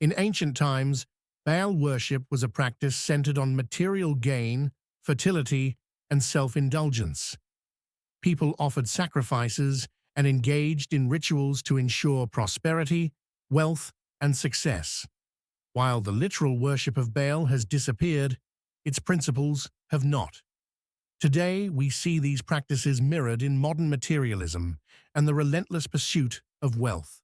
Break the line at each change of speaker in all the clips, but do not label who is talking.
In ancient times, Baal worship was a practice centered on material gain, fertility, and self-indulgence. People offered sacrifices and engaged in rituals to ensure prosperity, wealth, and success. While the literal worship of Baal has disappeared, its principles have not. Today, we see these practices mirrored in modern materialism and the relentless pursuit of wealth.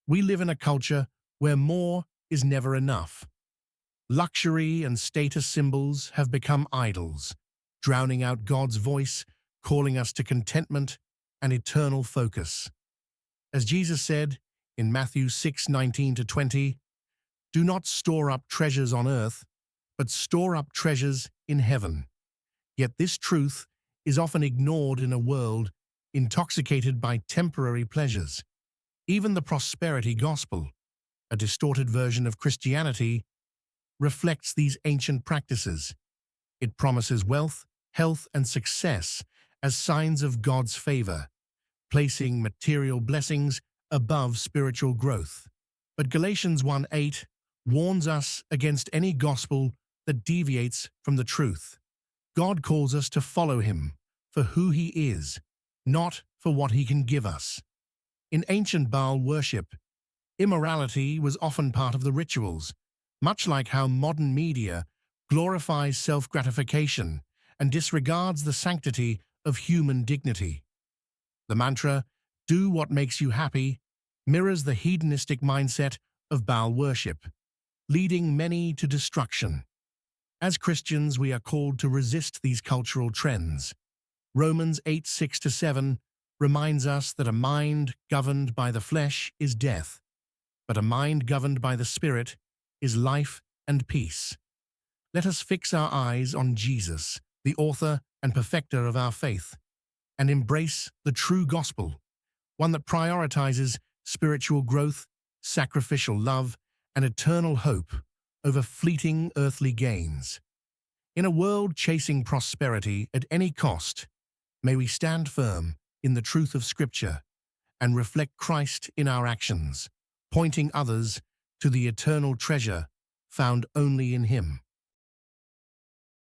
We live in a culture where more is never enough. Luxury and status symbols have become idols, drowning out God's voice, calling us to contentment and eternal focus. As Jesus said in Matthew 6:19-20, "Do not store up treasures on earth, but store up treasures in heaven." Yet this truth is often ignored in a world intoxicated by temporary pleasures. Even the prosperity gospel, a distorted version of Christianity, reflects these ancient practices. It promises wealth, health, and success as signs of God's favor, placing material blessings above spiritual growth. But Galatians 1:8 warns us against any gospel that deviates from the truth. God calls us to follow him for who he is, not for what he can give us. In ancient Baal worship, immorality was often part of the rituals, much like how modern media glorifies self-gratification and disregards the sanctity of human dignity. The mantra, "Do what makes you happy," mirrors the hedonistic mindset of Baal worship, leading many to destruction. As Christians, we are called to resist these cultural trends. Romans 8:6-7 reminds us that a mind governed by the flesh is death, but a mind governed by the Spirit is life and peace. Let us fix our eyes on Jesus, the author and perfecter of our faith, and embrace the true gospel, one that prioritizes spiritual growth, sacrificial love, and eternal hope over fleeting earthly gains. In a world chasing prosperity at any cost, may we stand firm in the truth of Scripture and reflect Christ in our actions, pointing others to the eternal treasure found only in him.